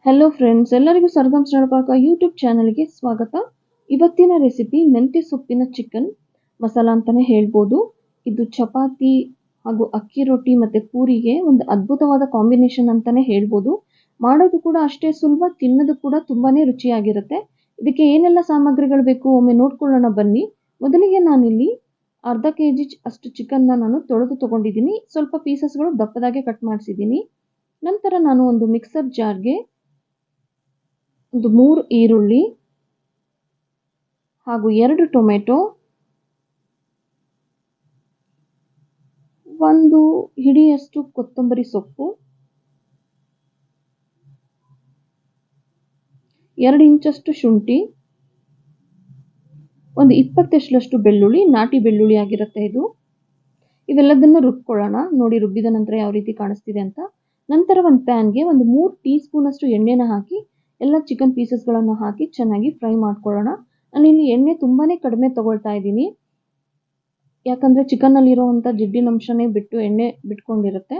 Hello friends, ಎಲ್ಲರಿಗೂ sargam ನಡಪಾಕ YouTube ಚಾನಲ್ಗೆ ಸ್ವಾಗತ. ಇವತ್ತಿನ ರೆಸಿಪಿ ಮೆಂತ್ಯ ಸೊಪ್ಪಿನ ಚಿಕನ್ ಮಸಾಲ ಅಂತಲೇ ಹೇಳ್ಬೋದು. ಇದು ಚಪಾತಿ ಹಾಗೂ ಅಕ್ಕಿ ರೊಟ್ಟಿ ಮತ್ತು ಪೂರಿಗೆ ಒಂದು ಅದ್ಭುತವಾದ ಕಾಂಬಿನೇಷನ್ ಅಂತಲೇ ಹೇಳ್ಬೋದು. ಮಾಡೋದು ಕೂಡ ಅಷ್ಟೇ ಸುಲಭ, ತಿನ್ನೋದು ಕೂಡ ತುಂಬಾ ರುಚಿಯಾಗಿರುತ್ತೆ. ಇದಕ್ಕೆ ಏನೆಲ್ಲ ಸಾಮಗ್ರಿಗಳು ಬೇಕು ಒಮ್ಮೆ ನೋಡ್ಕೊಳ್ಳೋಣ ಬನ್ನಿ. ಮೊದಲಿಗೆ ನಾನಿಲ್ಲಿ ಅರ್ಧ kg ಅಷ್ಟು ಚಿಕನ್ನ ನಾನು ತೊಗೊಂಡಿದ್ದೀನಿ. ಸ್ವಲ್ಪ ಪೀಸಸ್ಗಳು ದಪ್ಪದಾಗೆ ಕಟ್ ಮಾಡಿಸಿದ್ದೀನಿ. ನಂತರ ನಾನು ಒಂದು ಮಿಕ್ಸರ್ ಜಾರ್ಗೆ ಒಂದು 3 ಈರುಳ್ಳಿ ಹಾಗೂ 2 ಟೊಮೆಟೊ, ಒಂದು ಹಿಡಿಯಷ್ಟು ಕೊತ್ತಂಬರಿ ಸೊಪ್ಪು, 2 ಇಂಚಷ್ಟು ಶುಂಠಿ, ಒಂದು 20 ಎಸಳಷ್ಟು ಬೆಳ್ಳುಳ್ಳಿ, ನಾಟಿ ಬೆಳ್ಳುಳ್ಳಿ ಆಗಿರುತ್ತೆ ಇದು. ಇವೆಲ್ಲದನ್ನು ರುಬ್ಕೊಳ್ಳೋಣ. ನೋಡಿ ರುಬ್ಬಿದ ನಂತರ ಯಾವ ರೀತಿ ಕಾಣಿಸ್ತಿದೆ ಅಂತ. ನಂತರ ಒಂದು ಪ್ಯಾನ್ಗೆ ಒಂದು 3 ಟೀ ಸ್ಪೂನ್ ಅಷ್ಟು ಎಣ್ಣೆನ ಹಾಕಿ ಎಲ್ಲ ಚಿಕನ್ ಪೀಸಸ್ಗಳನ್ನು ಹಾಕಿ ಚೆನ್ನಾಗಿ ಫ್ರೈ ಮಾಡ್ಕೊಳ್ಳೋಣ. ನಾನಿಲ್ಲಿ ಎಣ್ಣೆ ತುಂಬಾ ಕಡಿಮೆ ತಗೊಳ್ತಾ ಇದ್ದೀನಿ, ಯಾಕಂದರೆ ಚಿಕನ್ನಲ್ಲಿರುವಂಥ ಜಿಡ್ಡಿನ ಅಂಶನೇ ಎಣ್ಣೆ ಬಿಟ್ಕೊಂಡಿರುತ್ತೆ.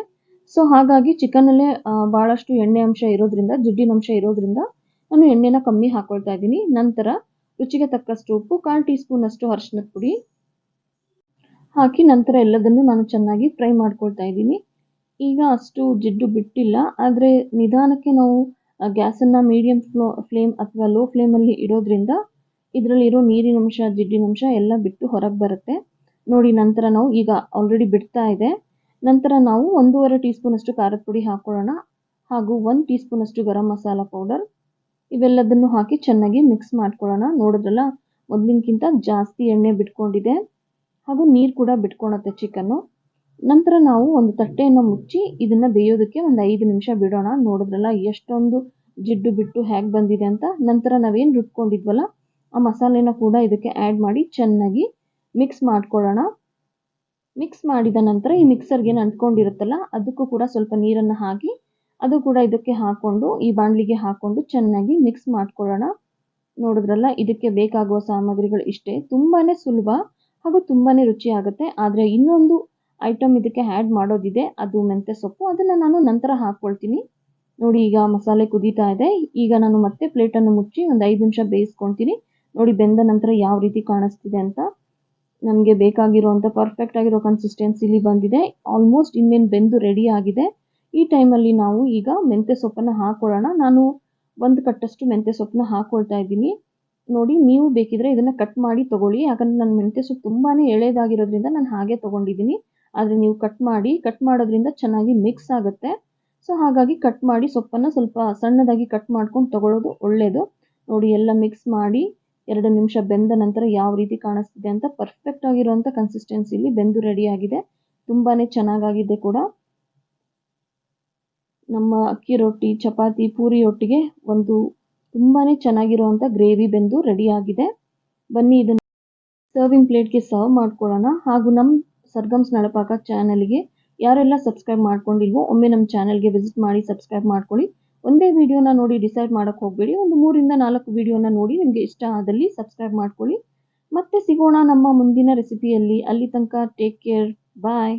ಸೊ ಹಾಗಾಗಿ ಚಿಕನ್ನಲ್ಲೇ ಭಾಳಷ್ಟು ಎಣ್ಣೆ ಅಂಶ ಇರೋದ್ರಿಂದ, ಜಿಡ್ಡಿನ ಅಂಶ ಇರೋದ್ರಿಂದ ನಾನು ಎಣ್ಣೆನ ಕಮ್ಮಿ ಹಾಕ್ಕೊಳ್ತಾ ಇದ್ದೀನಿ. ನಂತರ ರುಚಿಗೆ ತಕ್ಕಷ್ಟು ಉಪ್ಪು, 1/4 ಟೀ ಸ್ಪೂನ್ ಅಷ್ಟು ಅರಿಶಿನದ ಪುಡಿ ಹಾಕಿ ನಂತರ ಎಲ್ಲದನ್ನು ನಾನು ಚೆನ್ನಾಗಿ ಫ್ರೈ ಮಾಡ್ಕೊಳ್ತಾ ಇದ್ದೀನಿ. ಈಗ ಅಷ್ಟು ಜಿಡ್ಡು ಬಿಟ್ಟಿಲ್ಲ, ಆದರೆ ನಿಧಾನಕ್ಕೆ ನಾವು ಗ್ಯಾಸನ್ನು ಮೀಡಿಯಂ ಫ್ಲೇಮ್ ಅಥವಾ ಲೋ ಫ್ಲೇಮಲ್ಲಿ ಇಡೋದ್ರಿಂದ ಇದರಲ್ಲಿರೋ ನೀರಿನಂಶ, ಜಿಡ್ಡಿನಂಶ ಎಲ್ಲ ಬಿಟ್ಟು ಹೊರಗೆ ಬರುತ್ತೆ. ನೋಡಿ ನಂತರ ನಾವು ಈಗ ಆಲ್ರೆಡಿ ಬಿಡ್ತಾ ಇದೆ. ನಂತರ ನಾವು 1.5 ಟೀ ಸ್ಪೂನ್ ಅಷ್ಟು ಖಾರದ ಪುಡಿ ಹಾಕ್ಕೊಳ್ಳೋಣ ಹಾಗೂ 1 ಟೀ ಸ್ಪೂನ್ ಅಷ್ಟು ಗರಂ ಮಸಾಲ ಪೌಡರ್. ಇವೆಲ್ಲದನ್ನು ಹಾಕಿ ಚೆನ್ನಾಗಿ ಮಿಕ್ಸ್ ಮಾಡ್ಕೊಳ್ಳೋಣ. ನೋಡಿದ್ರಲ್ಲ, ಮೊದಲಿನಕ್ಕಿಂತ ಜಾಸ್ತಿ ಎಣ್ಣೆ ಬಿಟ್ಕೊಂಡಿದೆ ಹಾಗೂ ನೀರು ಕೂಡ ಬಿಟ್ಕೊಳತ್ತೆ ಚಿಕನ್ನು. ನಂತರ ನಾವು ಒಂದು ತಟ್ಟೆಯನ್ನು ಮುಚ್ಚಿ ಇದನ್ನು ಬೇಯೋದಕ್ಕೆ ಒಂದು 5 ನಿಮಿಷ ಬಿಡೋಣ. ನೋಡಿದ್ರಲ್ಲ ಎಷ್ಟೊಂದು ಜಿಡ್ಡು ಬಿಟ್ಟು ಹೇಗೆ ಬಂದಿದೆ ಅಂತ. ನಂತರ ನಾವೇನು ರುಬ್ಕೊಂಡಿದ್ವಲ್ಲ ಆ ಮಸಾಲೆನ ಕೂಡ ಇದಕ್ಕೆ ಆ್ಯಡ್ ಮಾಡಿ ಚೆನ್ನಾಗಿ ಮಿಕ್ಸ್ ಮಾಡ್ಕೊಳ್ಳೋಣ. ಮಿಕ್ಸ್ ಮಾಡಿದ ನಂತರ ಈ ಮಿಕ್ಸರ್ಗೆ ಅಂಟ್ಕೊಂಡಿರುತ್ತಲ್ಲ ಅದಕ್ಕೂ ಕೂಡ ಸ್ವಲ್ಪ ನೀರನ್ನು ಹಾಕಿ ಅದು ಕೂಡ ಇದಕ್ಕೆ ಹಾಕ್ಕೊಂಡು, ಈ ಬಾಣಲಿಗೆ ಹಾಕ್ಕೊಂಡು ಚೆನ್ನಾಗಿ ಮಿಕ್ಸ್ ಮಾಡ್ಕೊಳ್ಳೋಣ. ನೋಡಿದ್ರಲ್ಲ, ಇದಕ್ಕೆ ಬೇಕಾಗುವ ಸಾಮಗ್ರಿಗಳು ಇಷ್ಟೇ. ತುಂಬಾ ಸುಲಭ ಹಾಗೂ ತುಂಬಾ ರುಚಿಯಾಗುತ್ತೆ. ಆದರೆ ಇನ್ನೊಂದು ಐಟಮ್ ಇದಕ್ಕೆ ಆ್ಯಡ್ ಮಾಡೋದಿದೆ, ಅದು ಮೆಂತ್ಯ ಸೊಪ್ಪು. ಅದನ್ನು ನಾನು ನಂತರ ಹಾಕ್ಕೊಳ್ತೀನಿ. ನೋಡಿ ಈಗ ಮಸಾಲೆ ಕುದೀತಾ ಇದೆ. ಈಗ ನಾನು ಮತ್ತೆ ಪ್ಲೇಟನ್ನು ಮುಚ್ಚಿ ಒಂದು 5 ನಿಮಿಷ ಬೇಯಿಸ್ಕೊಳ್ತೀನಿ. ನೋಡಿ ಬೆಂದ ನಂತರ ಯಾವ ರೀತಿ ಕಾಣಿಸ್ತಿದೆ ಅಂತ. ನಮಗೆ ಬೇಕಾಗಿರುವಂಥ ಪರ್ಫೆಕ್ಟ್ ಆಗಿರೋ ಕನ್ಸಿಸ್ಟೆನ್ಸಿಲಿ ಬಂದಿದೆ. ಆಲ್ಮೋಸ್ಟ್ ಇನ್ನೇನು ಬೆಂದು ರೆಡಿ ಆಗಿದೆ. ಈ ಟೈಮಲ್ಲಿ ನಾವು ಈಗ ಮೆಂತ್ಯ ಸೊಪ್ಪನ್ನು ಹಾಕ್ಕೊಳ್ಳೋಣ. ನಾನು 1 ಕಟ್ಟಷ್ಟು ಮೆಂತ್ಯ ಸೊಪ್ಪನ್ನ ಹಾಕ್ಕೊಳ್ತಾ ಇದ್ದೀನಿ. ನೋಡಿ ನೀವು ಬೇಕಿದ್ರೆ ಇದನ್ನು ಕಟ್ ಮಾಡಿ ತೊಗೊಳ್ಳಿ, ಯಾಕಂದರೆ ನನ್ನ ಮೆಂತ್ಯ ಸೊಪ್ಪು ತುಂಬಾ ಎಳೆದಾಗಿರೋದ್ರಿಂದ ನಾನು ಹಾಗೆ ತೊಗೊಂಡಿದ್ದೀನಿ. ಆದರೆ ನೀವು ಕಟ್ ಮಾಡೋದ್ರಿಂದ ಚೆನ್ನಾಗಿ ಮಿಕ್ಸ್ ಆಗುತ್ತೆ. ಸೊ ಹಾಗಾಗಿ ಕಟ್ ಮಾಡಿ ಸೊಪ್ಪನ್ನು ಸ್ವಲ್ಪ ಸಣ್ಣದಾಗಿ ಕಟ್ ಮಾಡ್ಕೊಂಡು ತೊಗೊಳ್ಳೋದು ಒಳ್ಳೆಯದು. ನೋಡಿ ಎಲ್ಲ ಮಿಕ್ಸ್ ಮಾಡಿ 2 ನಿಮಿಷ ಬೆಂದ ನಂತರ ಯಾವ ರೀತಿ ಕಾಣಿಸ್ತಿದೆ ಅಂತ. ಪರ್ಫೆಕ್ಟ್ ಆಗಿರುವಂಥ ಕನ್ಸಿಸ್ಟೆನ್ಸಿಲಿ ಬೆಂದು ರೆಡಿಯಾಗಿದೆ. ತುಂಬಾ ಚೆನ್ನಾಗಾಗಿದೆ ಕೂಡ. ನಮ್ಮ ಅಕ್ಕಿ ರೊಟ್ಟಿ, ಚಪಾತಿ, ಪೂರಿ ಒಟ್ಟಿಗೆ ಒಂದು ತುಂಬಾ ಚೆನ್ನಾಗಿರುವಂಥ ಗ್ರೇವಿ ಬೆಂದು ರೆಡಿಯಾಗಿದೆ. ಬನ್ನಿ ಇದನ್ನು ಸರ್ವಿಂಗ್ ಪ್ಲೇಟ್ಗೆ ಸರ್ವ್ ಮಾಡ್ಕೊಳ್ಳೋಣ. ಹಾಗೂ ನಮ್ಮ ಸರ್ಗಮ್ಸ್ ನಳಪಾಕ ಚಾನಲ್ಗೆ ಯಾರೆಲ್ಲ ಸಬ್ಸ್ಕ್ರೈಬ್ ಮಾಡ್ಕೊಂಡಿಲ್ವೋ ಒಮ್ಮೆ ನಮ್ಮ ಚಾನಲ್ಗೆ ವಿಸಿಟ್ ಮಾಡಿ ಸಬ್ಸ್ಕ್ರೈಬ್ ಮಾಡ್ಕೊಳ್ಳಿ. ಒಂದೇ ವಿಡಿಯೋನ ನೋಡಿ ಡಿಸೈಡ್ ಮಾಡೋಕ್ಕೆ ಹೋಗಬೇಡಿ. ಒಂದು 3 ರಿಂದ 4 ವಿಡಿಯೋನ ನೋಡಿ ನಿಮಗೆ ಇಷ್ಟ ಆದಲ್ಲಿ ಸಬ್ಸ್ಕ್ರೈಬ್ ಮಾಡ್ಕೊಳ್ಳಿ. ಮತ್ತೆ ಸಿಗೋಣ ನಮ್ಮ ಮುಂದಿನ ರೆಸಿಪಿಯಲ್ಲಿ. ಅಲ್ಲಿ ತನಕ ಟೇಕ್ ಕೇರ್, ಬಾಯ್.